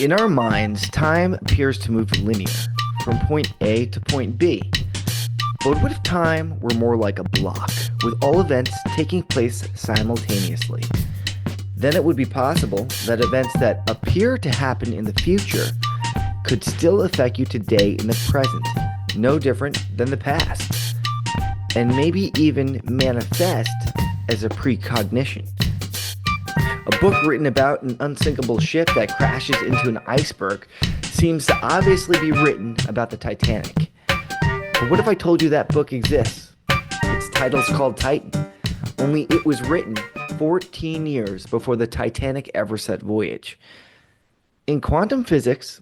In our minds, time appears to move linear from point A to point B. But what if time were more like a block, with all events taking place simultaneously? Then it would be possible that events that appear to happen in the future could still affect you today in the present, no different than the past, and maybe even manifest as a precognition. A book written about an unsinkable ship that crashes into an iceberg seems to obviously be written about the Titanic. But what if I told you that book exists? Its title's called Titan, only it was written 14 years before the Titanic ever set voyage. In quantum physics,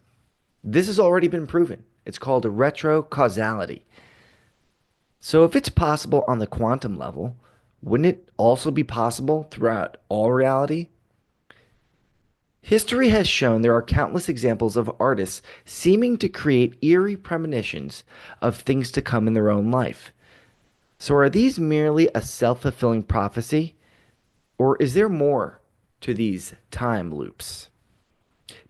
this has already been proven. It's called a retrocausality. So if it's possible on the quantum level, wouldn't it also be possible throughout all reality? History has shown there are countless examples of artists seeming to create eerie premonitions of things to come in their own life. So are these merely a self-fulfilling prophecy, or is there more to these time loops?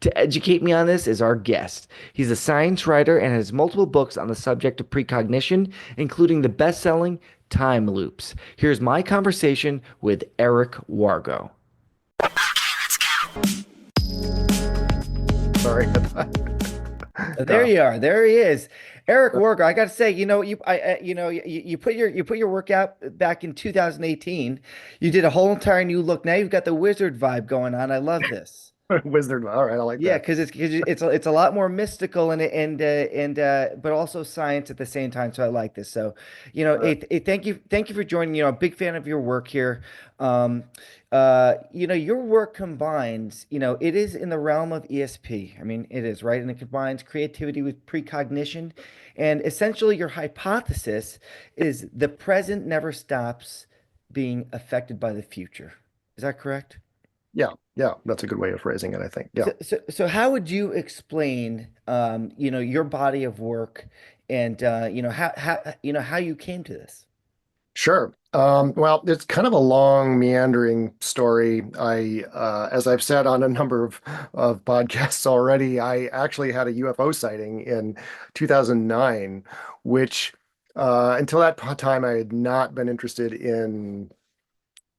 To educate me on this is our guest. He's a science writer and has multiple books on the subject of precognition, including the best-selling Time Loops. Here's my conversation with Eric Wargo. Sorry. There you are. There he is. Eric Wargo. I got to say, you put your work out back in 2018. You did a whole entire new look. Now you've got the wizard vibe going on. I love this. Wizard. All right, I like Yeah, that. because it's a lot more mystical and but also science at the same time. So I like this. So, thank you for joining. A big fan of your work here. Um, your work combines. It is in the realm of ESP. I mean, it is right, and it combines creativity with precognition, and essentially your hypothesis is the present never stops being affected by the future. Is that correct? Yeah, yeah, that's a good way of phrasing it, I think. Yeah, So how would you explain, your body of work and, how you came to this? sure. Well, it's kind of a long, meandering story. As I've said on a number of podcasts already, I actually had a UFO sighting in 2009, which until that time I had not been interested in,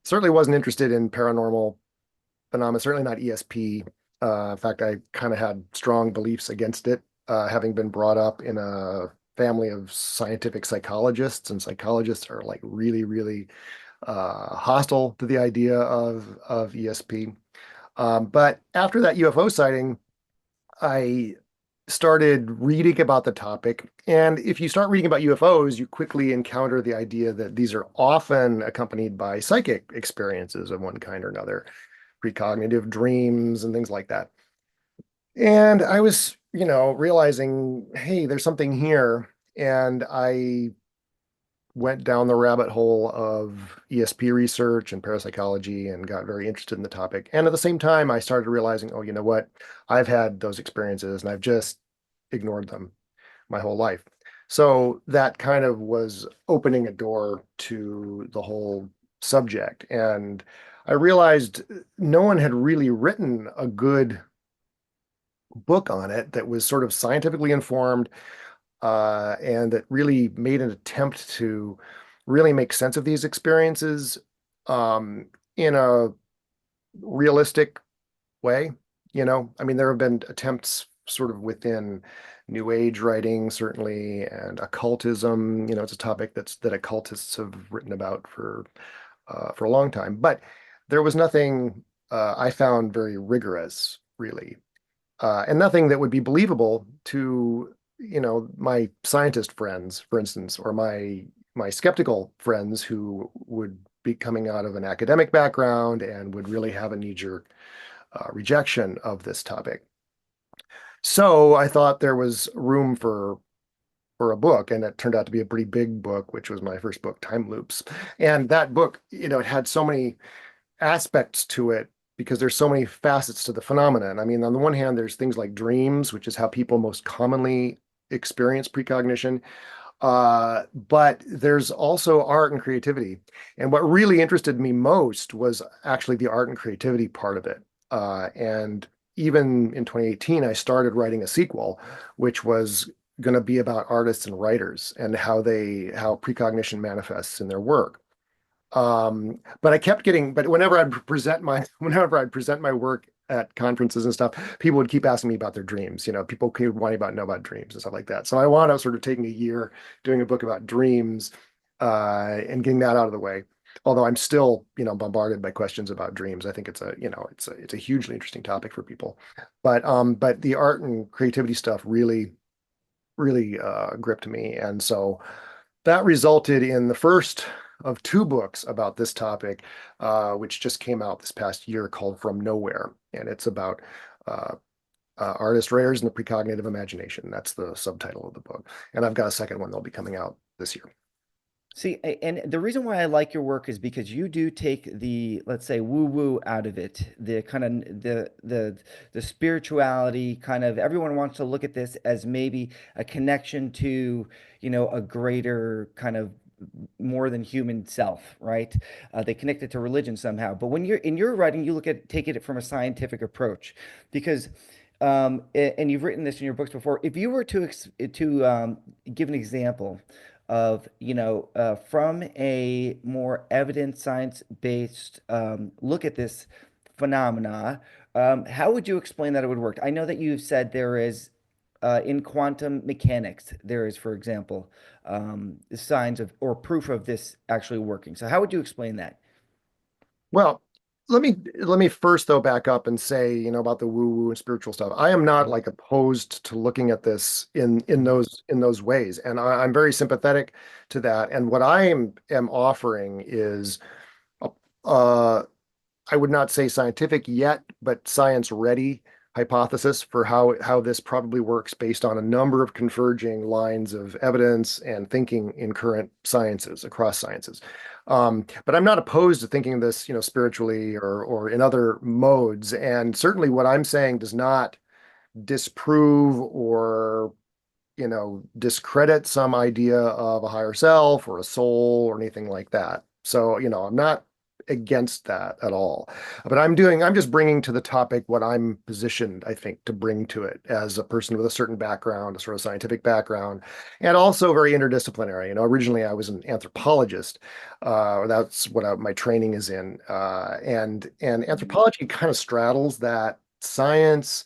certainly wasn't interested in paranormal phenomena, certainly not ESP. In fact, I kind of had strong beliefs against it, having been brought up in a family of scientific psychologists, and psychologists are like really, really hostile to the idea of ESP. But after that UFO sighting, I started reading about the topic. And if you start reading about UFOs, you quickly encounter the idea that these are often accompanied by psychic experiences of one kind or another, precognitive dreams and things like that. And I was, realizing, hey, there's something here. And I went down the rabbit hole of ESP research and parapsychology and got very interested in the topic. And at the same time, I started realizing, oh, you know what? I've had those experiences and I've just ignored them my whole life. So that kind of was opening a door to the whole subject. And I realized no one had really written a good book on it that was sort of scientifically informed, and that really made an attempt to really make sense of these experiences in a realistic way. I mean, there have been attempts sort of within New Age writing, certainly, and occultism. It's a topic that occultists have written about for a long time. But there was nothing I found very rigorous, really, and nothing that would be believable to my scientist friends, for instance, or my skeptical friends who would be coming out of an academic background and would really have a knee-jerk rejection of this topic. So I thought there was room for a book, and it turned out to be a pretty big book, which was my first book, Time Loops. And that book, it had so many aspects to it because there's so many facets to the phenomenon. I mean, on the one hand, there's things like dreams, which is how people most commonly experience precognition. But there's also art and creativity. And what really interested me most was actually the art and creativity part of it. And even in 2018, I started writing a sequel, which was going to be about artists and writers and how precognition manifests in their work. But I kept getting, but whenever I'd present my work at conferences and stuff, people would keep asking me about their dreams. People keep wanting to know about dreams and stuff like that. So I wound up sort of taking a year doing a book about dreams, and getting that out of the way. Although I'm still, bombarded by questions about dreams. I think it's a hugely interesting topic for people. But the art and creativity stuff really gripped me. And so that resulted in the first of two books about this topic, which just came out this past year, called From Nowhere. And it's about uh, artist writers and the precognitive imagination. That's the subtitle of the book. And I've got a second one that'll be coming out this year. See, and the reason why I like your work is because you do take the, let's say, woo-woo out of it, the kind of the spirituality kind of, everyone wants to look at this as maybe a connection to, a greater kind of more than human self, right? They connect it to religion somehow. But when you're in your writing, you take it from a scientific approach, because and you've written this in your books before. If you were to give an example of, from a more evidence science based look at this phenomena, how would you explain that it would work? I know that you've said there is in quantum mechanics, there is, for example, signs of or proof of this actually working. So how would you explain that? Well, let me first though back up and say, about the woo-woo and spiritual stuff. I am not Mhm. like opposed to looking at this in Mhm. those ways, and I'm very sympathetic to that. And what I am offering is, a, uh, I would not say scientific yet, but science ready hypothesis for how this probably works based on a number of converging lines of evidence and thinking in current sciences across sciences. But I'm not opposed to thinking this, spiritually or in other modes. And certainly what I'm saying does not disprove or discredit some idea of a higher self or a soul or anything like that. So, I'm not against that at all. But I'm just bringing to the topic what I'm positioned, I think, to bring to it as a person with a certain background, a sort of scientific background, and also very interdisciplinary. Originally I was an anthropologist. That's what my training is in. And anthropology kind of straddles that science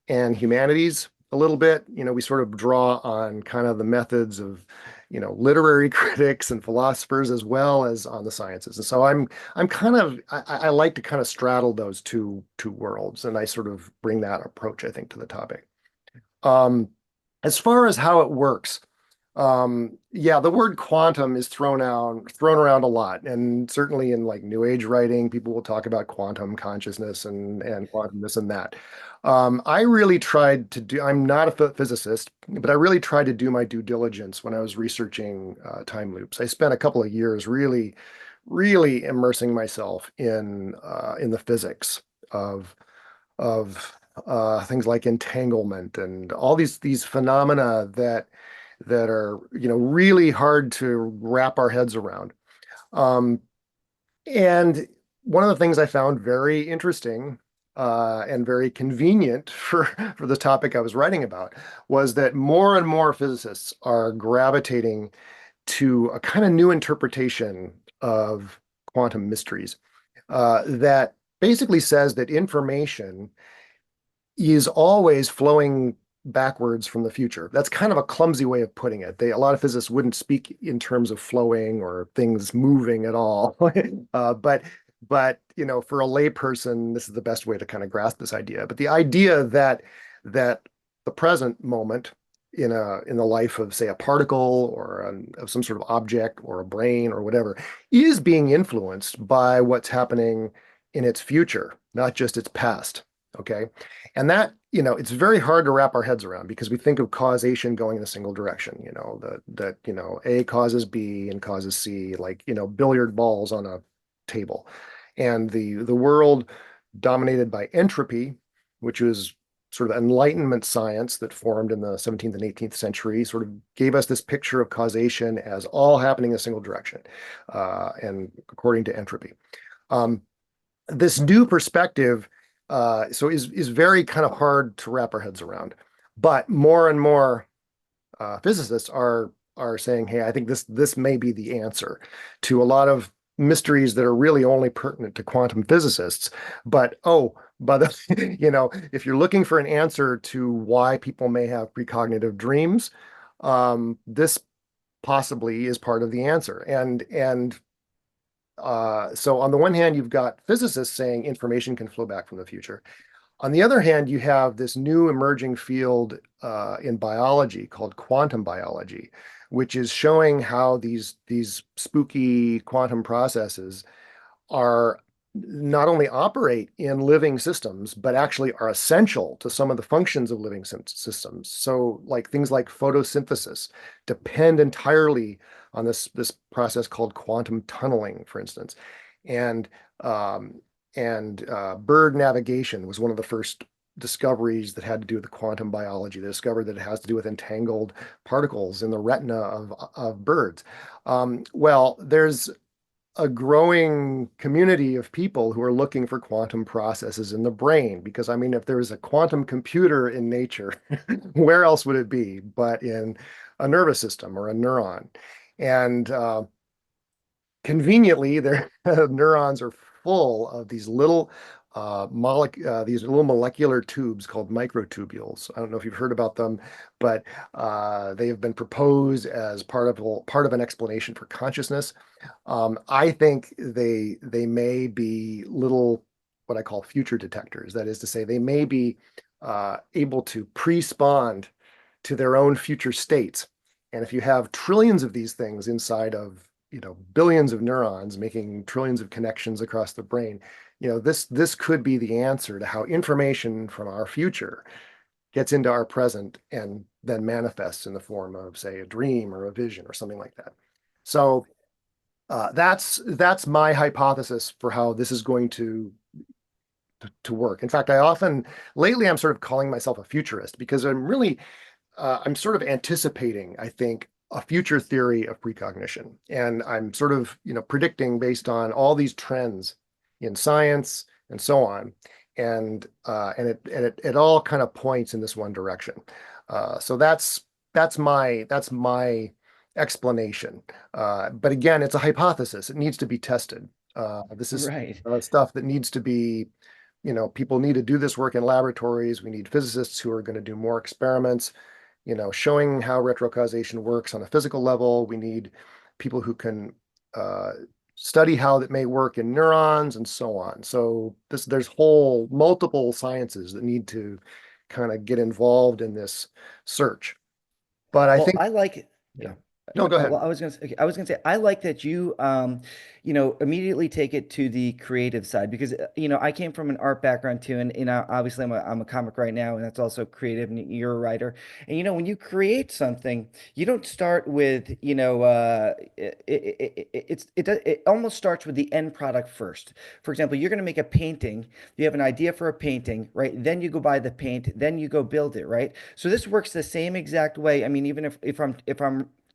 and humanities a little bit. We sort of draw on kind of the methods of, literary critics and philosophers as well as on the sciences. And so I'm kind of I like to kind of straddle those two worlds, and I sort of bring that approach, I think, to the topic. Um, as far as how it works, yeah, the word quantum is thrown around a lot, and certainly in like New Age writing, people will talk about quantum consciousness and quantum this and that. I really tried to do. I'm not a physicist, but I really tried to do my due diligence when I was researching time loops. I spent a couple of years really immersing myself in the physics of of things like entanglement and all these phenomena that are really hard to wrap our heads around. Um, and one of the things I found very interesting and very convenient for the topic I was writing about was that more and more physicists are gravitating to a kind of new interpretation of quantum mysteries that basically says that information is always flowing backwards from the future. That's kind of a clumsy way of putting it. A lot of physicists wouldn't speak in terms of flowing or things moving at all. But for a layperson, this is the best way to kind of grasp this idea. But the idea that the present moment in the life of, say, a particle or of some sort of object or a brain or whatever is being influenced by what's happening in its future, not just its past. Okay. And that, it's very hard to wrap our heads around because we think of causation going in a single direction, A causes B and causes C, like, billiard balls on a table. And the world dominated by entropy, which was sort of Enlightenment science that formed in the 17th and 18th century, sort of gave us this picture of causation as all happening in a single direction, and according to entropy. Um, this new perspective So is very kind of hard to wrap our heads around. But more and more physicists are saying, hey, I think this may be the answer to a lot of mysteries that are really only pertinent to quantum physicists. But if you're looking for an answer to why people may have precognitive dreams, this possibly is part of the answer. So on the one hand, you've got physicists saying information can flow back from the future. On the other hand, you have this new emerging field in biology called quantum biology, which is showing how these spooky quantum processes are not only operate in living systems, but actually are essential to some of the functions of living systems. So, like things like photosynthesis depend entirely on this process called quantum tunneling, for instance, and um, and bird navigation was one of the first discoveries that had to do with the quantum biology. They discovered that it has to do with entangled particles in the retina of birds. Well, there's a growing community of people who are looking for quantum processes in the brain. Because, I mean, if there is a quantum computer in nature, where else would it be but in a nervous system or a neuron? And conveniently, their neurons are full of these little molecular tubes called microtubules. I don't know if you've heard about them, but they have been proposed as part of an explanation for consciousness. I think they may be little what I call future detectors. That is to say, they may be able to pre-spawn to their own future states. And if you have trillions of these things inside of, billions of neurons making trillions of connections across the brain, this could be the answer to how information from our future gets into our present and then manifests in the form of, say, a dream or a vision or something like that. So that's my hypothesis for how this is going to work. In fact, lately I'm sort of calling myself a futurist because I'm sort of anticipating, I think, a future theory of precognition. And I'm sort of, predicting based on all these trends in science and so on. And it all kind of points in this one direction. So that's my explanation. But again, it's a hypothesis. It needs to be tested. This is Right. stuff that needs to be, people need to do this work in laboratories. We need physicists who are going to do more experiments, showing how retrocausation works on a physical level. We need people who can uh, study how that may work in neurons and so on. So there's whole multiple sciences that need to kind of get involved in this search. But I Well, think, I like, yeah. yeah. No, go Well, ahead. I was gonna say, I like that you, immediately take it to the creative side because, I came from an art background too, and obviously I'm a comic right now, and that's also creative, and you're a writer, and when you create something, you don't start with, it almost starts with the end product first. For example, you're gonna make a painting, you have an idea for a painting, right? Then you go buy the paint, then you go build it, right? So this works the same exact way. I mean, even if I'm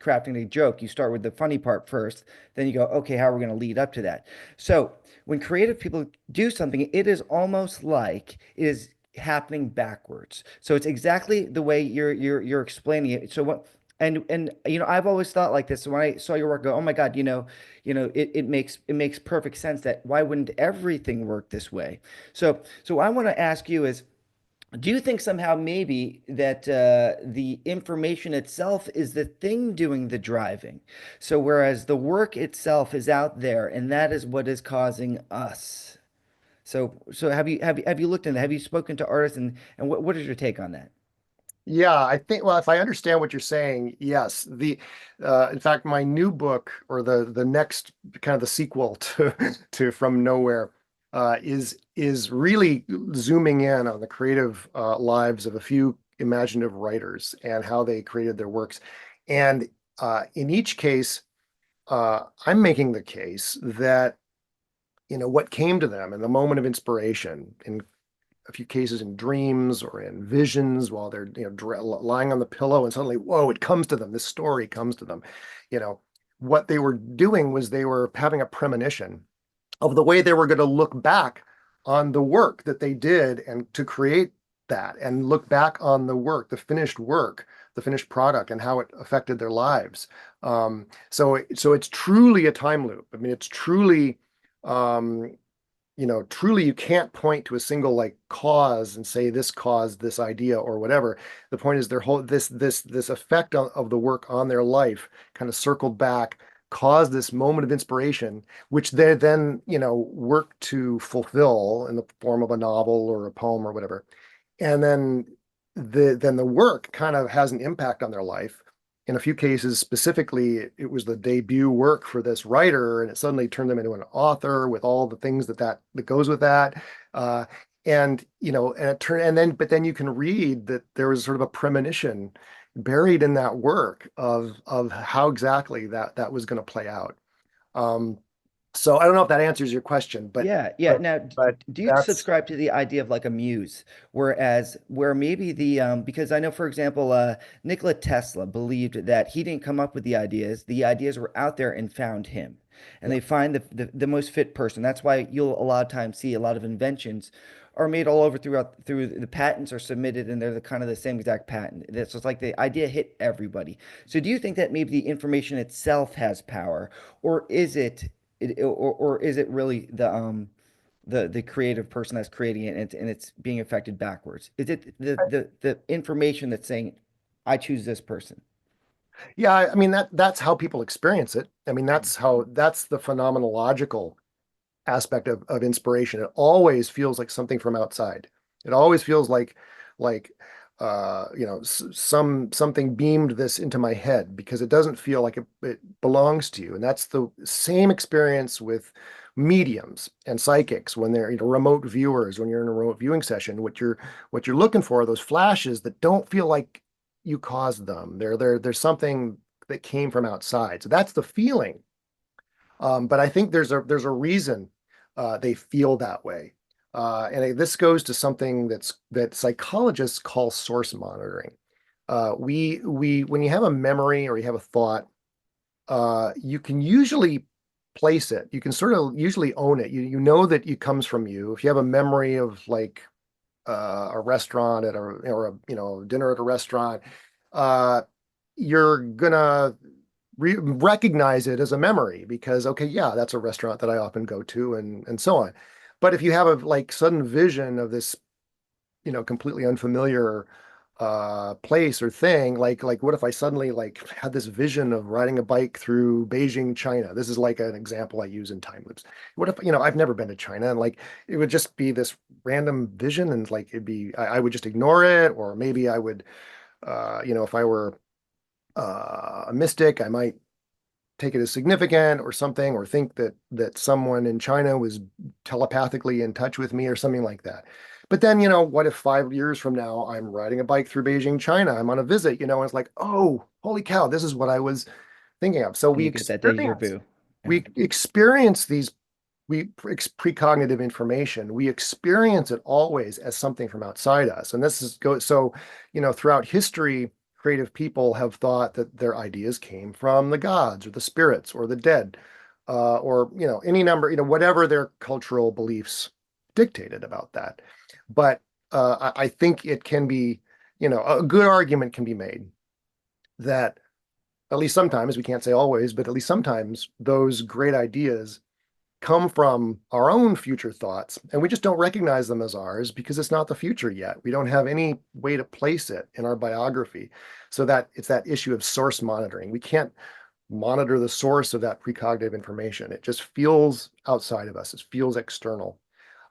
crafting a joke, you start with the funny part first, then you go, okay, how are we going to lead up to that? So when creative people do something, it is almost like it is happening backwards. So it's exactly the way you're explaining it. So what and I've always thought like this. So when I saw your work, go, oh my God, it makes perfect sense that why wouldn't everything work this way? So what I want to ask you is, do you think somehow maybe that the information itself is the thing doing the driving? So whereas the work itself is out there, and that is what is causing us. So have you looked into that? Have you spoken to artists, and what is your take on that? Yeah, I think, well, if I understand what you're saying, yes. In fact, my new book, or the next kind of the sequel to to From Nowhere, is really zooming in on the creative lives of a few imaginative writers and how they created their works. And in each case, I'm making the case that, what came to them in the moment of inspiration, in a few cases in dreams or in visions while they're, lying on the pillow, and suddenly, whoa, it comes to them. This story comes to them. You know, what they were doing was they were having a premonition of the way they were going to look back on the work that they did and to create that and look back on the work, the finished product and how it affected their lives. So it's truly a time loop. I mean, it's truly, um, truly you can't point to a single like cause and say this caused this idea or whatever. The point is their whole this effect of the work on their life kind of circled back, caused this moment of inspiration, which they then, work to fulfill in the form of a novel or a poem or whatever. And then the work kind of has an impact on their life. In a few cases, specifically, it was the debut work for this writer, and it suddenly turned them into an author with all the things that goes with that. Uh, but then you can read that there was sort of a premonition buried in that work of how exactly that was going to play out. Um, so I don't know if that answers your question, Yeah, yeah. but Now, but do you that's subscribe to the idea of like a muse, where maybe because I know, for example, Nikola Tesla believed that he didn't come up with the ideas were out there and found him, and yeah. they find the most fit person. That's why you'll a lot of times see a lot of inventions are made all over through the patents are submitted and they're the kind of the same exact patent. That's just like the idea hit everybody. So do you think that maybe the information itself has power, or is or is it really the creative person that's creating it and it's being affected backwards? Is it the information that's saying, I choose this person? Yeah, I mean that's how people experience it. I mean that's the phenomenological aspect of inspiration. It always feels like something from outside. It always feels like something beamed this into my head because it doesn't feel like it belongs to you. And that's the same experience with mediums and psychics when they're, remote viewers, when you're in a remote viewing session. What you're looking for are those flashes that don't feel like you caused them. There's something that came from outside. So that's the feeling. But I think there's a reason they feel that way. This goes to something that psychologists call source monitoring. We when you have a memory or you have a thought, you can usually place it. You can sort of usually own it. You know that it comes from you. If you have a memory of like a restaurant or a dinner at a restaurant, uh, you're gonna recognize it as a memory because okay, yeah, that's a restaurant that I often go to and so on. But if you have a like sudden vision of this, completely unfamiliar place or thing, like what if I suddenly like had this vision of riding a bike through Beijing, China? This is like an example I use in time loops. What if, I've never been to China and like it would just be this random vision and like I would just ignore it, or maybe I would if I were a mystic, I might take it as significant or something, or think that someone in China was telepathically in touch with me or something like that. But then, what if 5 years from now I'm riding a bike through Beijing, China? I'm on a visit, and it's like, oh, holy cow, this is what I was thinking of. So And you get that deja vu. Yeah. we experience these precognitive information. We experience it always as something from outside us, and this is go so throughout history creative people have thought that their ideas came from the gods or the spirits or the dead, or any number, whatever their cultural beliefs dictated about that. But I think it can be, a good argument can be made that at least sometimes, we can't say always, but at least sometimes those great ideas come from our own future thoughts, and we just don't recognize them as ours because it's not the future yet. We don't have any way to place it in our biography. So that it's that issue of source monitoring. We can't monitor the source of that precognitive information. It just feels outside of us. It feels external.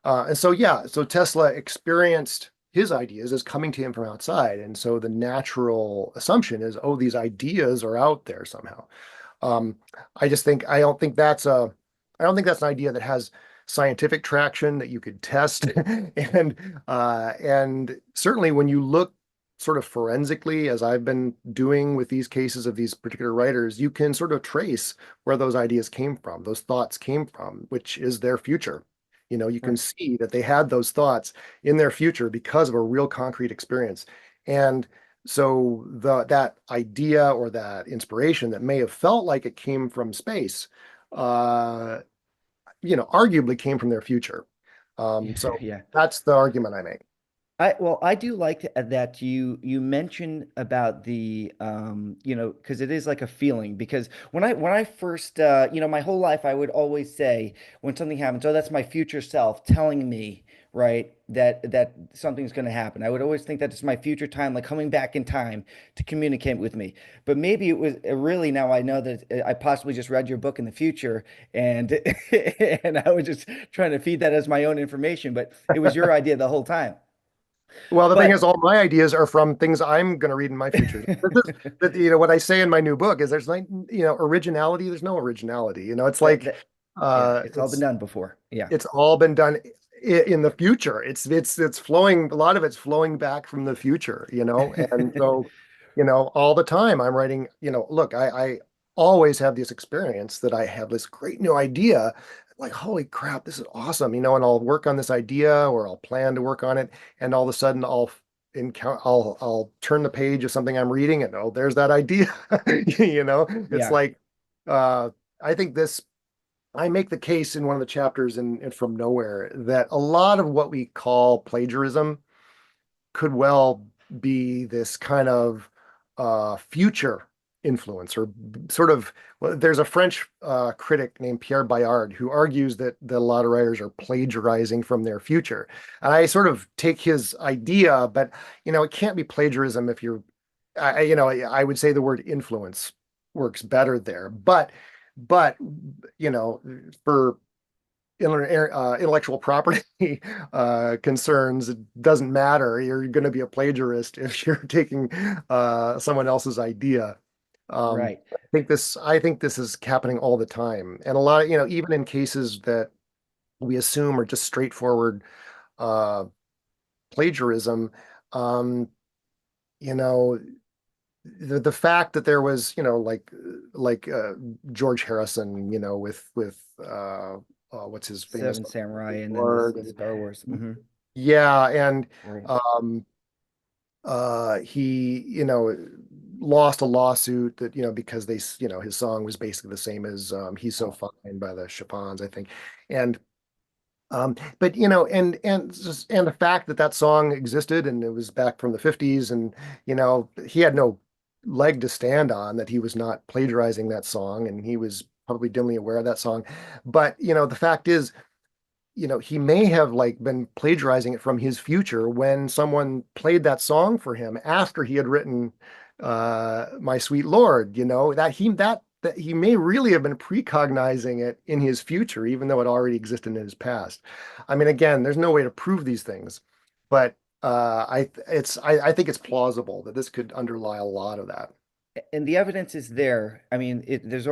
And so, yeah, so Tesla experienced his ideas as coming to him from outside. And so the natural assumption is, oh, these ideas are out there somehow. Um, I don't think that's an idea that has scientific traction that you could test. And certainly when you look sort of forensically, as I've been doing with these cases of these particular writers, you can sort of trace where those ideas came from, those thoughts came from, which is their future. You can Right. see that they had those thoughts in their future because of a real concrete experience. And so that idea or that inspiration that may have felt like it came from space, arguably came from their future. So Yeah. that's the argument I make. I do like that you mentioned about the because it is like a feeling because when I first my whole life I would always say when something happens, oh, that's my future self telling me, right, that something's going to happen. I would always think that it's my future time, like coming back in time to communicate with me. But maybe it was really, now I know that I possibly just read your book in the future and and I was just trying to feed that as my own information, but it was your idea the whole time. Well, the thing is, But all my ideas are from things I'm going to read in my future. What I say in my new book is there's like, originality. There's no originality. It's that like, that yeah, uh, it's all been it's done before. Yeah. it's all been done in the future. It's flowing. A lot of it's flowing back from the future. And so, all the time I'm writing. Look, I always have this experience that I have this great new idea. Like, holy crap, this is awesome. And I'll work on this idea or I'll plan to work on it, and all of a sudden I'll turn the page of something I'm reading, and oh, there's that idea. It's Yeah. like I think this I make the case in one of the chapters in From Nowhere that a lot of what we call plagiarism could well be this kind of future influence or sort of, well, there's a French critic named Pierre Bayard who argues that a lot of writers are plagiarizing from their future. And I sort of take his idea, but it can't be plagiarism if you're I would say the word influence works better there. But you know, for intellectual property concerns, it doesn't matter. You're going to be a plagiarist if you're taking someone else's idea. Right. I think this is happening all the time, and a lot of even in cases that we assume are just straightforward uh, plagiarism. Um, you know, the fact that there was like George Harrison, what's his famous Seven Samurai and then Lord, the Star Wars. Hmm. yeah, and Right. um he lost a lawsuit that because his song was basically the same as He's So Fine by the Chopins, I think. And but and the fact that that song existed and it was back from the 50s, and he had no leg to stand on that he was not plagiarizing that song, and he was probably dimly aware of that song. But the fact is, he may have like been plagiarizing it from his future when someone played that song for him after he had written My Sweet Lord, that he may really have been precognizing it in his future, even though it already existed in his past. I mean, again, there's no way to prove these things, but I think it's plausible that this could underlie a lot of that. And the evidence is there. I mean, there's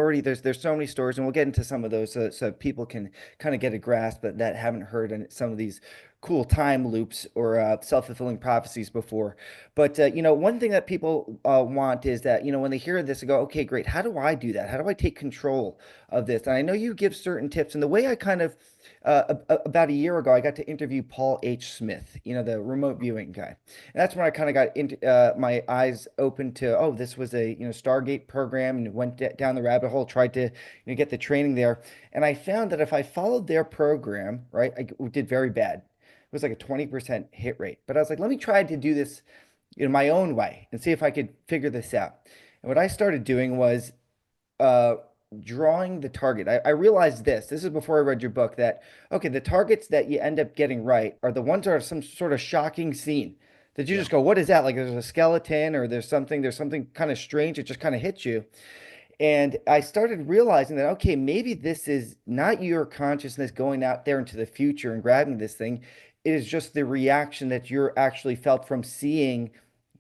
so many stories, and we'll get into some of those so people can kind of get a grasp that haven't heard some of these cool time loops or self-fulfilling prophecies before. But one thing that people want is that when they hear this, they go, "Okay, great. How do I do that? How do I take control of this?" And I know you give certain tips, and the way I kind of about a year ago, I got to interview Paul H. Smith, the remote viewing guy. And that's when I kind of got into my eyes open to, oh, this was a Stargate program, and went down the rabbit hole, tried to get the training there, and I found that if I followed their program, right, I did very bad. It was like a 20% hit rate. But I was like, let me try to do this in my own way and see if I could figure this out. And what I started doing was uh, drawing the target. I realized this is before I read your book, that okay, the targets that you end up getting right are the ones that are some sort of shocking scene that you Yeah. just go, what is that? Like there's a skeleton or there's something kind of strange. It just kind of hits you. And I started realizing that, okay, maybe this is not your consciousness going out there into the future and grabbing this thing. It is just the reaction that you're actually felt from seeing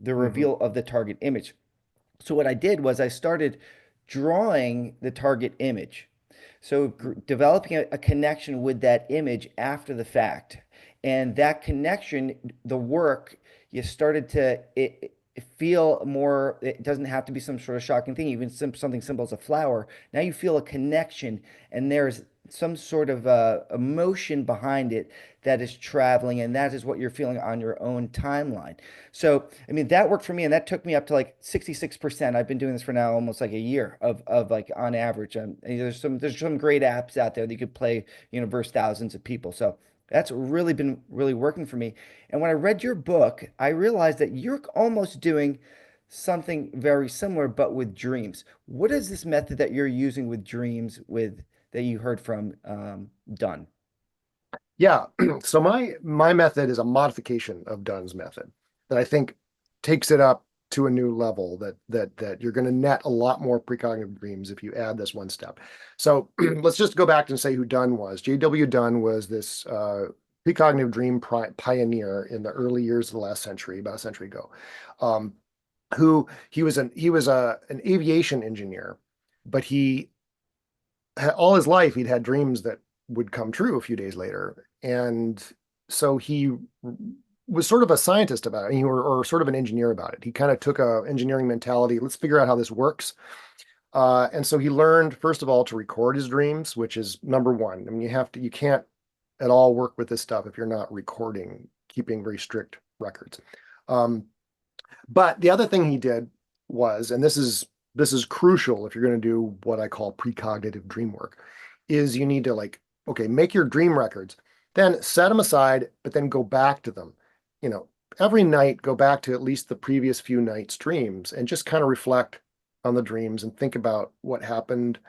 the Hmm. reveal of the target image. So what I did was I started drawing the target image. So developing a connection with that image after the fact. And that connection, the work, you started to feel more, it doesn't have to be some sort of shocking thing, even something simple as a flower. Now you feel a connection and there's some sort of emotion behind it that is traveling, and that is what you're feeling on your own timeline. So, I mean, that worked for me, and that took me up to like 66%. I've been doing this for now almost like a year of like on average. And there's some great apps out there that you could play, versus thousands of people. So That's really been really working for me. And when I read your book, I realized that you're almost doing something very similar, but with dreams. What is this method that you're using with dreams with that you heard from Dunn? Yeah. So my method is a modification of Dunn's method that I think takes it up to a new level that you're going to net a lot more precognitive dreams if you add this one step. So let's just go back and say who Dunn was. J.W. Dunn was this precognitive dream pioneer in the early years of the last century, about a century ago. Um, who he was an aviation engineer, but he all his life he'd had dreams that would come true a few days later, and so he was sort of a scientist about it, or sort of an engineer about it. He kind of took a engineering mentality. Let's figure out how this works. And so he learned, first of all, to record his dreams, which is number one. I mean, you can't at all work with this stuff if you're not recording, keeping very strict records. Um, but the other thing he did was, and this is crucial if you're going to do what I call precognitive dream work, is you need to okay, make your dream records, then set them aside, but then go back to them. You know, every night go back to at least the previous few nights' dreams and just kind of reflect on the dreams and think about what happened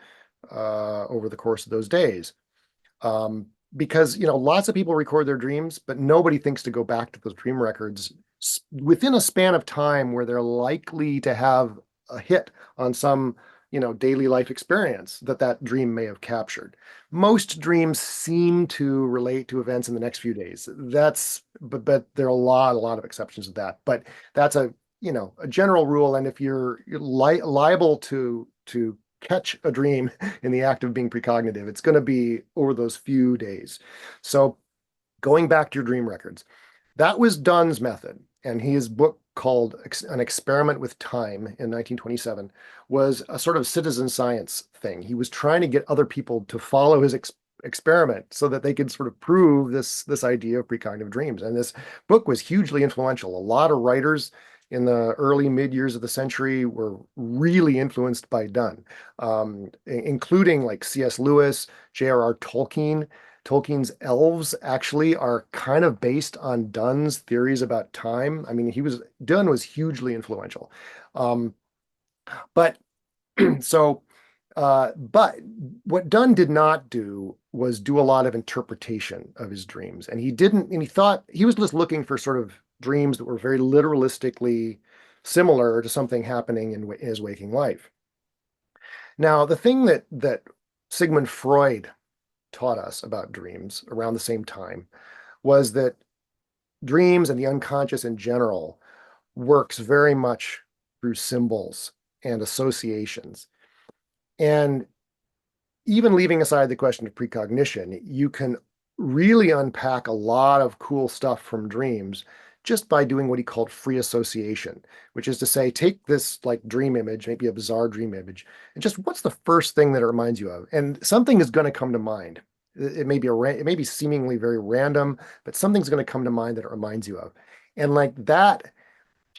over the course of those days. Because lots of people record their dreams, but nobody thinks to go back to those dream records within a span of time where they're likely to have a hit on some daily life experience that dream may have captured. Most dreams seem to relate to events in the next few days. But there are a lot of exceptions to that. But that's a general rule. And if you're liable to catch a dream in the act of being precognitive, it's going to be over those few days. So going back to your dream records, that was Dunn's method. And his book called An Experiment with Time in 1927 was a sort of citizen science thing. He was trying to get other people to follow his experiment so that they could sort of prove this idea of precognitive dreams. And this book was hugely influential. A lot of writers in the early mid years of the century were really influenced by Dunn, including like C.S. Lewis, J.R.R. Tolkien. Tolkien's elves actually are kind of based on Dunn's theories about time. I mean, Dunn was hugely influential. Um, but so, but what Dunn did not do was do a lot of interpretation of his dreams. And he thought he was just looking for sort of dreams that were very literalistically similar to something happening in his waking life. Now, the thing that Sigmund Freud taught us about dreams around the same time was that dreams and the unconscious in general works very much through symbols and associations. And even leaving aside the question of precognition, you can really unpack a lot of cool stuff from dreams just by doing what he called free association, which is to say, take this like dream image, maybe a bizarre dream image, and just what's the first thing that it reminds you of? And something is going to come to mind. It may be seemingly very random, but something's going to come to mind that it reminds you of. And like that,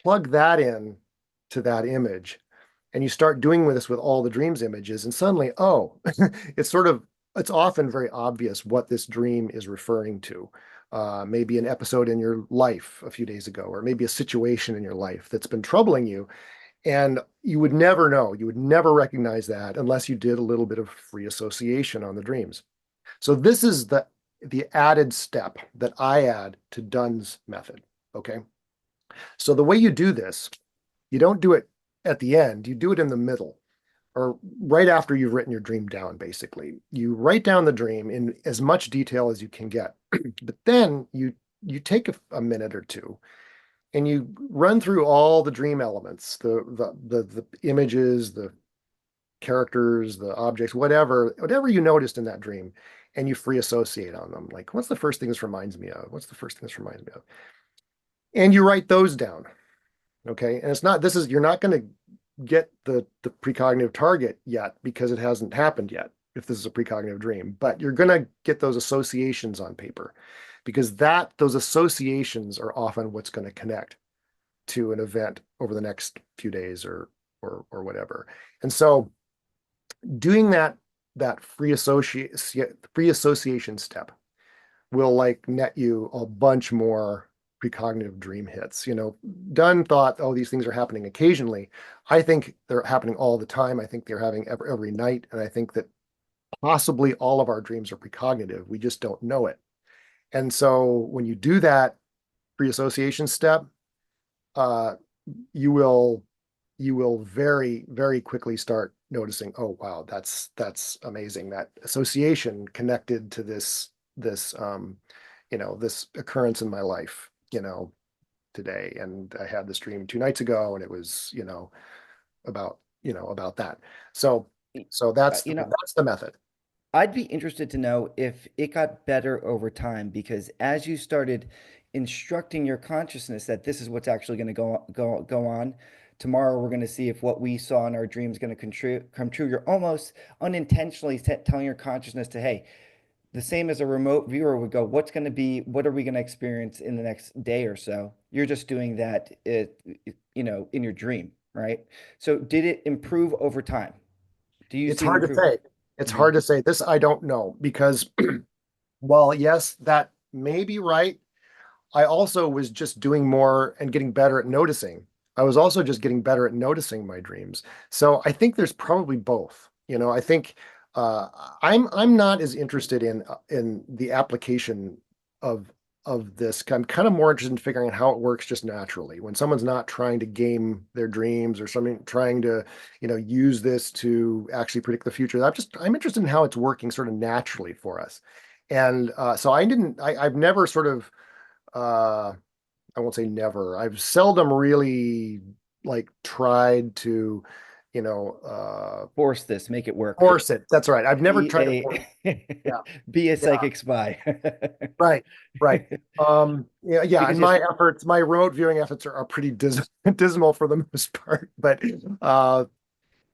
plug that in to that image, and you start doing this with all the dreams images, and suddenly, oh, it's often very obvious what this dream is referring to. Maybe an episode in your life a few days ago, or maybe a situation in your life that's been troubling you. And you would never know, you would never recognize that unless you did a little bit of free association on the dreams. So this is the added step that I add to Dunn's method. Okay. So the way you do this, you don't do it at the end, you do it in the middle or right after you've written your dream down, basically. You write down the dream in as much detail as you can get. But then you take a minute or two and you run through all the dream elements, the images, the characters, the objects, whatever you noticed in that dream, and you free associate on them. Like, what's the first thing this reminds me of? What's the first thing this reminds me of? And you write those down. Okay. And you're not going to get the precognitive target yet because it hasn't happened yet if this is a precognitive dream, but you're going to get those associations on paper because those associations are often what's going to connect to an event over the next few days or whatever. And so doing that free association step will like net you a bunch more precognitive dream hits. Dunn thought, oh, these things are happening occasionally. I think they're happening all the time. I think they're having every night. And I think that possibly all of our dreams are precognitive. We just don't know it. And so when you do that pre-association step, uh, you will very, very quickly start noticing, oh wow, that's amazing. That association connected to this occurrence in my life, today. And I had this dream 2 nights ago, and it was, about that. So so that's You know, that's the method. I'd be interested to know if it got better over time because as you started instructing your consciousness that this is what's actually going to go on, tomorrow we're going to see if what we saw in our dreams is going to come true. You're almost unintentionally telling your consciousness to, hey, the same as a remote viewer would go, what are we going to experience in the next day or so? You're just doing that, in your dream, right? So did it improve over time? Do you It's see an hard to improvement? say. It's hard to say. This I don't know because while yes, that may be right, I also was just doing more and getting better at noticing. I was also just getting better at noticing my dreams. So I think there's probably both. I think uh, I'm not as interested in the application of this. I'm kind of more interested in figuring out how it works just naturally. When someone's not trying to game their dreams or something, trying to use this to actually predict the future. I'm interested in how it's working sort of naturally for us. And so I've never sort of uh I won't say never. I've seldom really like tried to, you know, uh Force this, make it work. force it. That's right. I've never Be tried to force. a Yeah. be a Yeah. psychic spy. Right. Right. Yeah, yeah, Because and just my remote viewing efforts are pretty dismal for the most part, but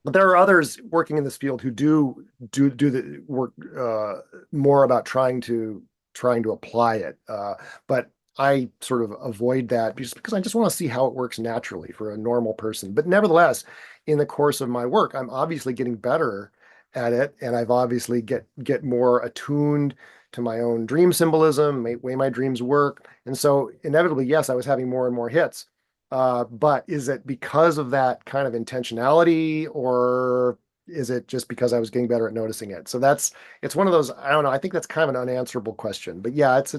there are others working in this field who do the work more about trying to apply it. But I sort of avoid that just because I just want to see how it works naturally for a normal person. But nevertheless, in the course of my work, I'm obviously getting better at it, and I've obviously get more attuned to my own dream symbolism, way my dreams work. And so inevitably, yes, I was having more and more hits. But is it because of that kind of intentionality, or is it just because I was getting better at noticing it? So it's one of those, I don't know. I think that's kind of an unanswerable question, but yeah, it's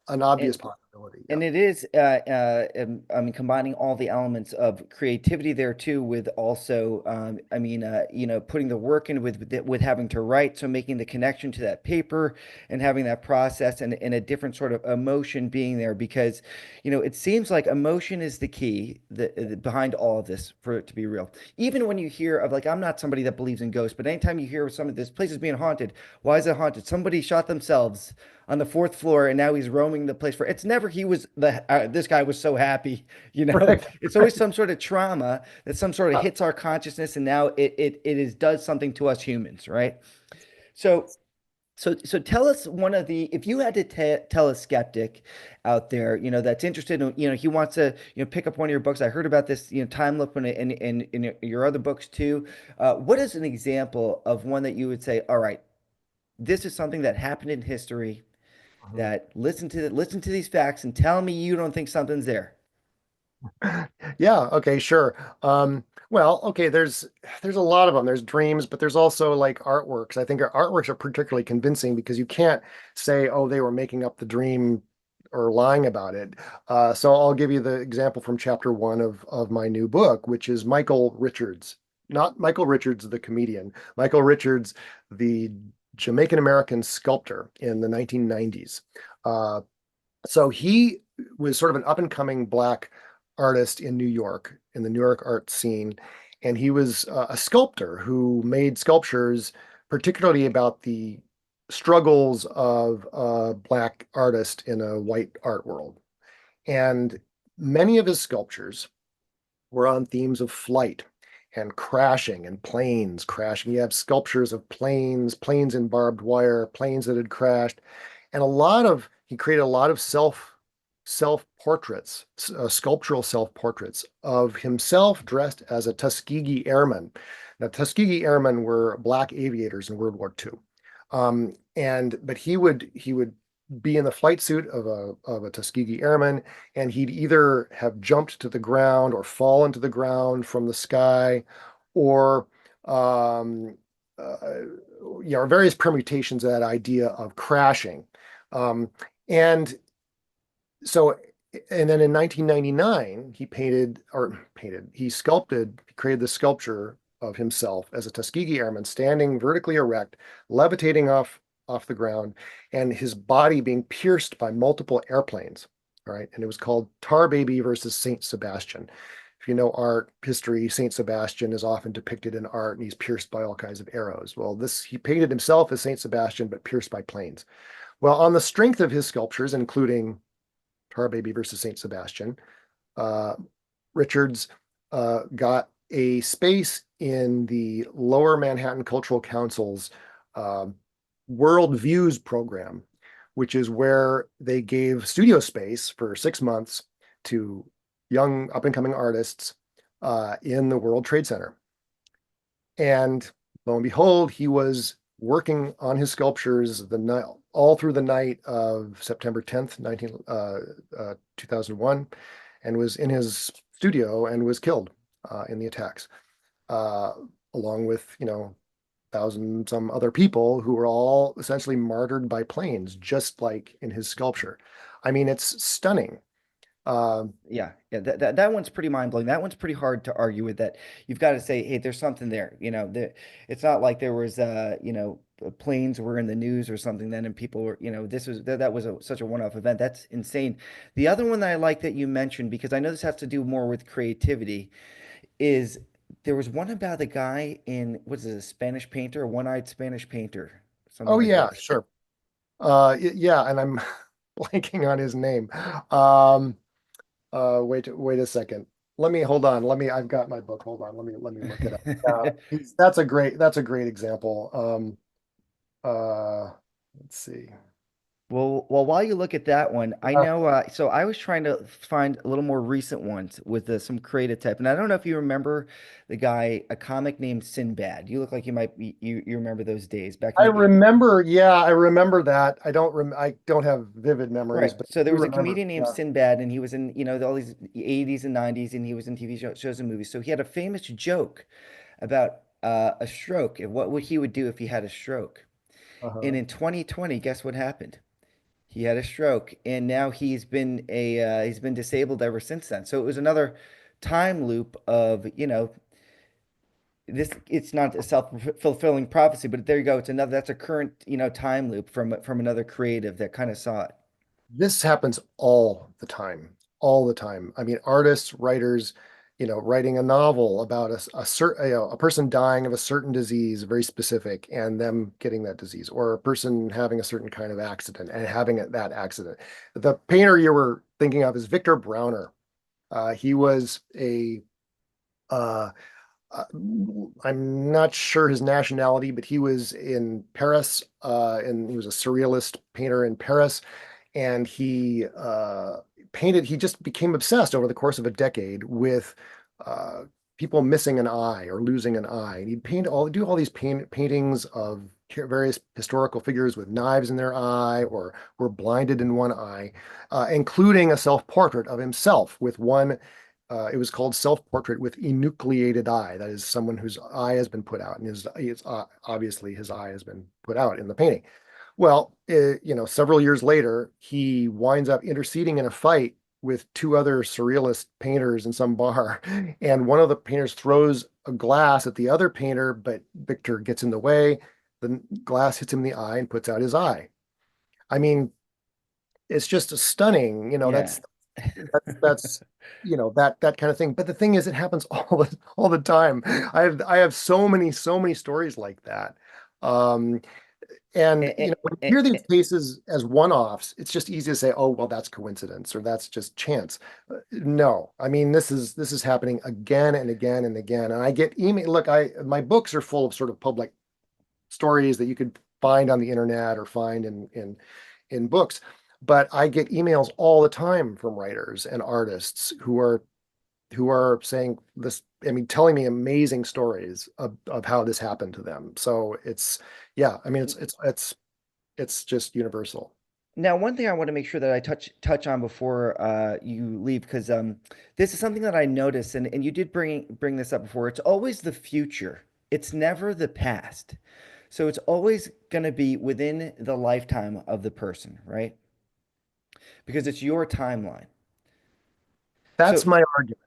an obvious possibility. Yeah. and it is, I mean, combining all the elements of creativity there too, with also, putting the work in with having to write, so making the connection to that paper and having that process and a different sort of emotion being there because, it seems like emotion is the key behind all of this for it to be real. Even when you hear of like, I'm not somebody that believes in ghosts, but anytime you hear of some of this place is being haunted, why is it haunted? Somebody shot themselves on the fourth floor and now he's roaming the place for it's never he was this guy was so happy, Right. it's always some sort of trauma that some sort of hits our consciousness and now it is does something to us humans, right? So so tell us one of the if you had to tell a skeptic out there, that's interested in, he wants to, pick up one of your books. I heard about this, time loop in your other books too. What is an example of one that you would say, all right, this is something that happened in history that listen to these facts and tell me you don't think something's there. Yeah, okay, sure. Well, okay, there's a lot of them. There's dreams, but there's also like artworks. I think our artworks are particularly convincing because you can't say, oh, they were making up the dream or lying about it. So I'll give you the example from chapter one of my new book, which is Michael Richards, not Michael Richards, the comedian, Michael Richards, the Jamaican American sculptor in the 1990s. Uh, so he was sort of an up and coming black artist in New York, in the New York art scene. And he was a sculptor who made sculptures, particularly about the struggles of a black artist in a white art world. And many of his sculptures were on themes of flight and crashing and planes crashing. You have sculptures of planes in barbed wire, planes that had crashed, and he created a lot of self portraits, sculptural self portraits of himself dressed as a Tuskegee Airman. Now, Tuskegee Airmen were black aviators in World War II. But he would be in the flight suit of a Tuskegee airman, and he'd either have jumped to the ground or fallen to the ground from the sky, or um, uh, various permutations of that idea of crashing. Um, and so, and then in 1999, he created the sculpture of himself as a Tuskegee Airman standing vertically erect, levitating off the ground, and his body being pierced by multiple airplanes. All right. And it was called Tar Baby versus Saint Sebastian. If you know art history, Saint Sebastian is often depicted in art, and he's pierced by all kinds of arrows. Well, he painted himself as Saint Sebastian, but pierced by planes. Well, on the strength of his sculptures, including Tar Baby versus Saint Sebastian, uh, Richards got a space in the Lower Manhattan Cultural Council's uh, World Views program, which is where they gave studio space for 6 months to young up and coming artists in the World Trade Center. And lo and behold, he was working on his sculptures all through the night of September 10th, 2001, and was in his studio and was killed in the attacks, uh, along with, thousand some other people who were all essentially martyred by planes, just like in his sculpture. I mean, it's stunning. Yeah, that one's pretty mind blowing. That one's pretty hard to argue with. That you've got to say, hey, there's something there. It's not like there was, planes were in the news or something then, and people were, this was that was such a one-off event. That's insane. The other one that I like that you mentioned, because I know this has to do more with creativity, is there was one about the guy in, what's it, a Spanish painter, a one-eyed Spanish painter, something Oh like yeah, this. sure. Yeah, and I'm blanking on his name. Um, wait a second. Hold on. I've got my book. Hold on. Let me look it up. That's a great example. Let's see. Well, while you look at that one, I Uh, know. So I was trying to find a little more recent ones with some creative type, and I don't know if you remember the guy, a comic named Sinbad. You look like you might be, you remember those days back in I the remember, yeah, I remember that. I don't have vivid right. memories, but So I there do was a remember. comedian named Yeah. Sinbad, and he was in, all these 80s and 90s, and he was in TV shows and movies. So he had a famous joke about a stroke and what would he would do if he had a stroke. And Uh-huh. in 2020, guess what happened? He had a stroke, and now he's been disabled ever since then. So it was another time loop of, this. It's not a self-fulfilling prophecy, but there you go. It's another. That's a current, time loop from another creative that kind of saw it. This happens all the time. I mean, artists, writers, writing a novel about a person dying of a certain disease, very specific, and them getting that disease, or a person having a certain kind of accident and having that accident. The painter you were thinking of is Victor Brauner. He was uh, uh, I'm not sure his nationality, but he was in Paris, and he was a surrealist painter in Paris, and he just became obsessed over the course of a decade with uh, people missing an eye or losing an eye. And do all these paintings of various historical figures with knives in their eye or were blinded in one eye, including a self-portrait of himself with one. It was called Self-Portrait with Enucleated Eye. That is someone whose eye has been put out, and obviously his eye has been put out in the painting. Well, several years later, he winds up interceding in a fight with two other surrealist painters in some bar. And one of the painters throws a glass at the other painter, but Victor gets in the way. The glass hits him in the eye and puts out his eye. I mean, it's just a stunning, Yeah. that's that kind of thing. But the thing is, it happens all the time. I have so many stories like that. Um, and And, when you hear these cases as one-offs, it's just easy to say, "Oh, well, that's coincidence or that's just chance." No, I mean this is happening again and again and again. And I get email. Look, my books are full of sort of public stories that you could find on the internet or find in books. But I get emails all the time from writers and artists who are saying this, I mean, telling me amazing stories of how this happened to them. So yeah, I mean, it's just universal. Now, one thing I want to make sure that I touch on before you leave, because this is something that I noticed, and you did bring this up before. It's always the future. It's never the past. So it's always going to be within the lifetime of the person, right? Because it's your timeline. That's So my argument.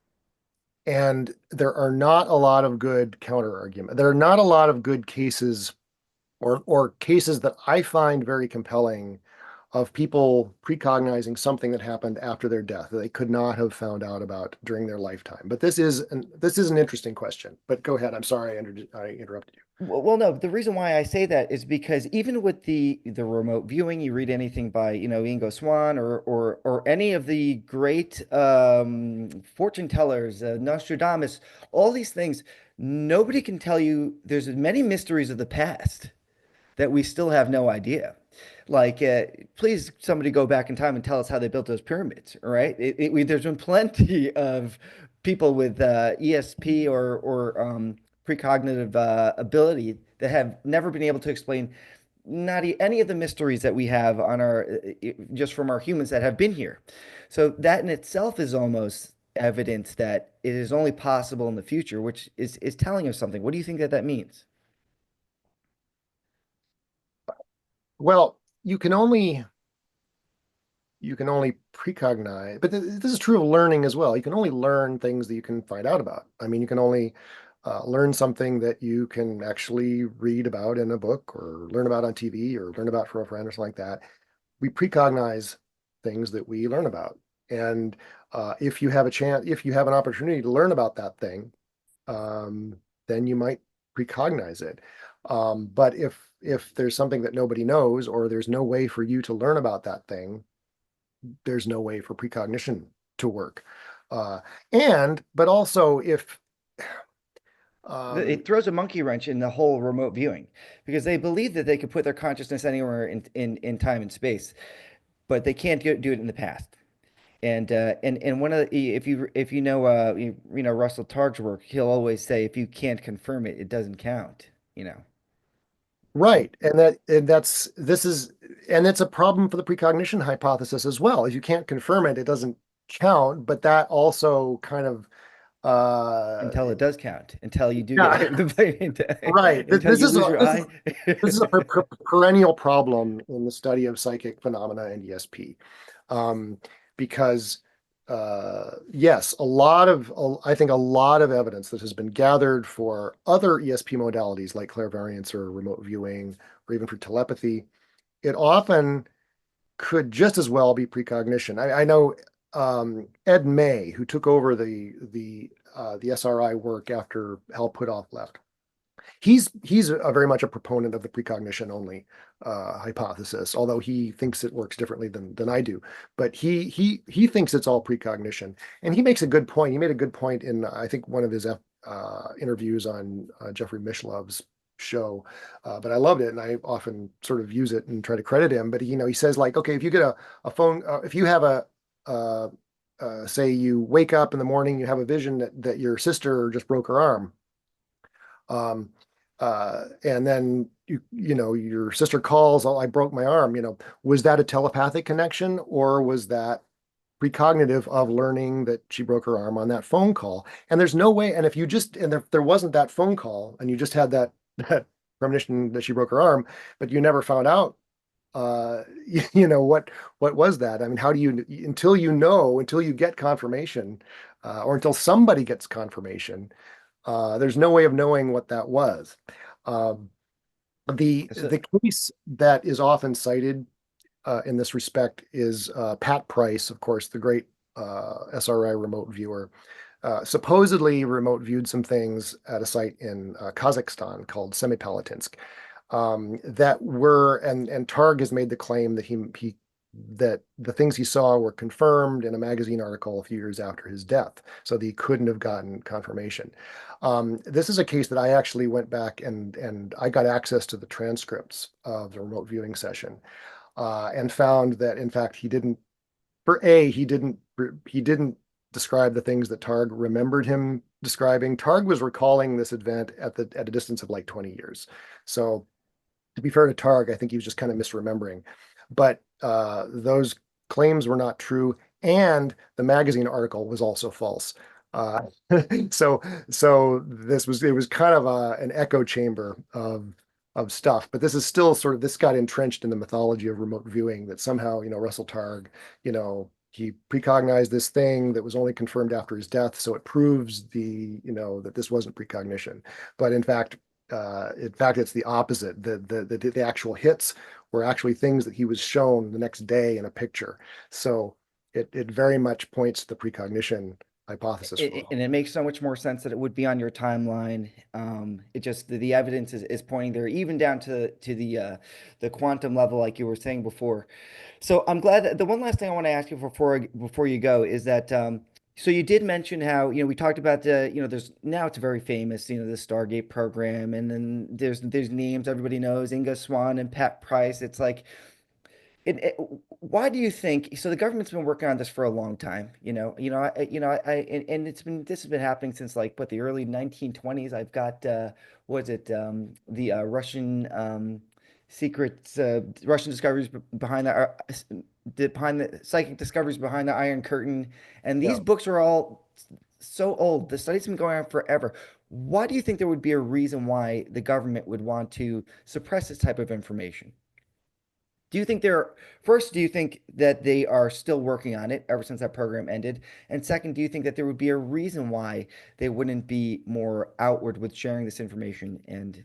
And there are not a lot of good counter argument. There are not a lot of good cases or cases that I find very compelling of people precognizing something that happened after their death that they could not have found out about during their lifetime. But this is an interesting question. But go ahead. I'm sorry I interrupted you. Well, no, the reason why I say that is because even with the remote viewing, you read anything by, Ingo Swann or any of the great fortune tellers, Nostradamus, all these things, nobody can tell you there's many mysteries of the past that we still have no idea. Like, please, somebody go back in time and tell us how they built those pyramids, all right? There's been plenty of people with ESP or precognitive ability that have never been able to explain not any of the mysteries that we have on our just from our humans that have been here. So that in itself is almost evidence that it is only possible in the future, which is telling us something. What do you think that that means? Well, you can only precognize, but this is true of learning as well. You can only learn things that you can find out about. I mean, you can only learn something that you can actually read about in a book or learn about on TV or learn about from a friend or something like that. We precognize things that we learn about. And if you have a chance, if you have an opportunity to learn about that thing, then you might precognize it. But if there's something that nobody knows, or there's no way for you to learn about that thing, there's no way for precognition to work. But also if um, It throws a monkey wrench in the whole remote viewing because they believe that they could put their consciousness anywhere in time and space, but they can't do it in the past. And one of the, if you know Russell Targ's work, he'll always say if you can't confirm it, it doesn't count. You know. right, and that's this is and it's a problem for the precognition hypothesis as well. If you can't confirm it, it doesn't count. But that also kind of uh, Until it does count, until you do get yeah, hit right. until you lose your eye. This is a perennial problem in the study of psychic phenomena and ESP, because yes, I think a lot of evidence that has been gathered for other ESP modalities like clairvoyance or remote viewing or even for telepathy, it often could just as well be precognition. I know Ed May, who took over the SRI work after Hal Puthoff left. He's a very much a proponent of the precognition only hypothesis, although he thinks it works differently than I do. But he thinks it's all precognition, and he makes a good point. He made a good point in I think one of his interviews on Jeffrey Mishlov's show, but I loved it, and I often sort of use it and try to credit him. But he says like, okay, if you get a phone, if you have uh, say you wake up in the morning, you have a vision that your sister just broke her arm. Um, and then your sister calls, oh, I broke my arm. Was that a telepathic connection, or was that precognitive of learning that she broke her arm on that phone call? And there's no way. And if there wasn't that phone call, and you just had that premonition that she broke her arm, but you never found out, what was that? I mean, how do you until you get confirmation, or until somebody gets confirmation, there's no way of knowing what that was. Um, So, the case that is often cited in this respect is Pat Price, of course, the great SRI remote viewer. Supposedly remote viewed some things at a site in Kazakhstan called Semipalatinsk, that were and Targ has made the claim that he that the things he saw were confirmed in a magazine article a few years after his death, so that he couldn't have gotten confirmation. This is a case that I actually went back and I got access to the transcripts of the remote viewing session, and found that in fact he didn't describe the things that Targ remembered him describing. Targ was recalling this event at a distance of like 20 years. So to be fair to Targ, I think he was just kind of misremembering. But those claims were not true, and the magazine article was also false. Uh, so it was kind of an echo chamber of stuff. But this is still this got entrenched in the mythology of remote viewing that somehow, Russell Targ, he precognized this thing that was only confirmed after his death, so it proves that this wasn't precognition. But in fact, it's the opposite. The actual hits were actually things that he was shown the next day in a picture. So it very much points to the precognition hypothesis. And it makes so much more sense that it would be on your timeline. It just the evidence is pointing there, even down to the quantum level, like you were saying before. So I'm glad that the one last thing I want to ask you before you go is that so you did mention how, we talked about there's now it's very famous, the Stargate program, and then there's names everybody knows, Inga Swan and Pat Price. It's like why do you think so? The government's been working on this for a long time, and this has been happening since like what the early 1920s. I've got was it the secrets, Russian discoveries behind the psychic discoveries behind the Iron Curtain, and these Yeah. books are all so old. The study's been going on forever. Why do you think there would be a reason why the government would want to suppress this type of information? Do you think do you think that they are still working on it ever since that program ended? And second, do you think that there would be a reason why they wouldn't be more outward with sharing this information and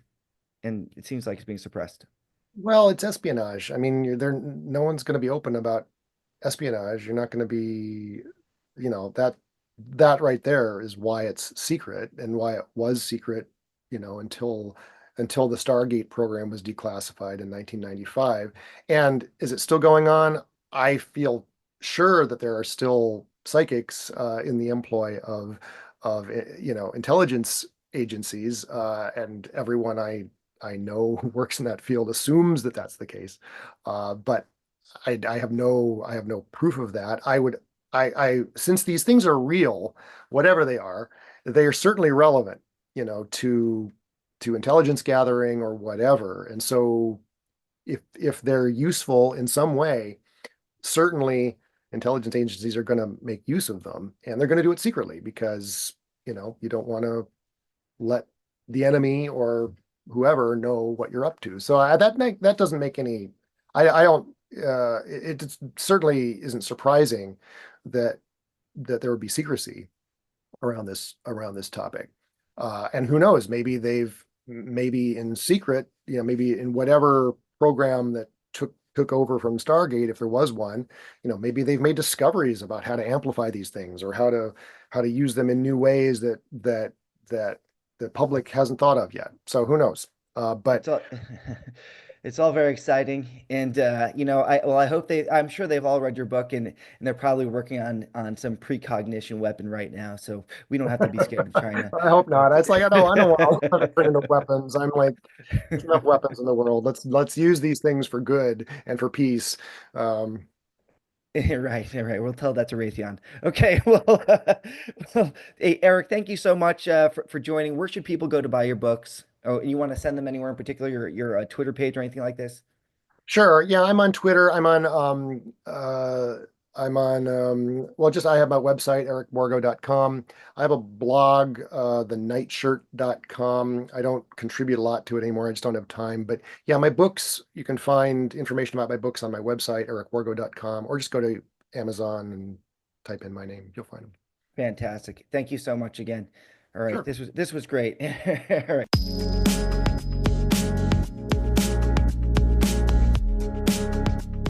it seems like it's being suppressed? Well, it's espionage. I mean, no one's going to be open about espionage. You're not going to be, that right there is why it's secret and why it was secret, until the Stargate program was declassified in 1995. And is it still going on? I feel sure that there are still psychics in the employ of intelligence agencies, and everyone I know who works in that field assumes that that's the case. But I have no proof of that. Since these things are real, whatever they are certainly relevant, to intelligence gathering or whatever. And so if they're useful in some way, certainly intelligence agencies are going to make use of them, and they're going to do it secretly because, you don't want to let the enemy or whoever know what you're up to. So that doesn't make any. I don't. It certainly isn't surprising that there would be secrecy around this topic. And who knows? Maybe in secret, maybe in whatever program that took over from Stargate, if there was one, maybe they've made discoveries about how to amplify these things or how to use them in new ways that the public hasn't thought of yet. So who knows? But It's all, it's all very exciting, and I hope I'm sure they've all read your book, and they're probably working on some precognition weapon right now, so we don't have to be scared of trying I hope not. It's like I don't want to turn into to. weapons. I'm like, there's enough weapons in the world. Let's use these things for good and for peace. Um, Right. We'll tell that to Raytheon. Okay. Well, well, hey, Eric, thank you so much for joining. Where should people go to buy your books? Oh, you want to send them anywhere in particular? Your Twitter page or anything like this? Sure. Yeah, I'm on Twitter. I'm on well, just I have my website, ericwargo.com. I have a blog, thenightshirt.com. I don't contribute a lot to it anymore. I just don't have time. But yeah, my books, you can find information about my books on my website, ericwargo.com, or just go to Amazon and type in my name. You'll find them. Fantastic. Thank you so much again. All right. Sure. This was great. All right.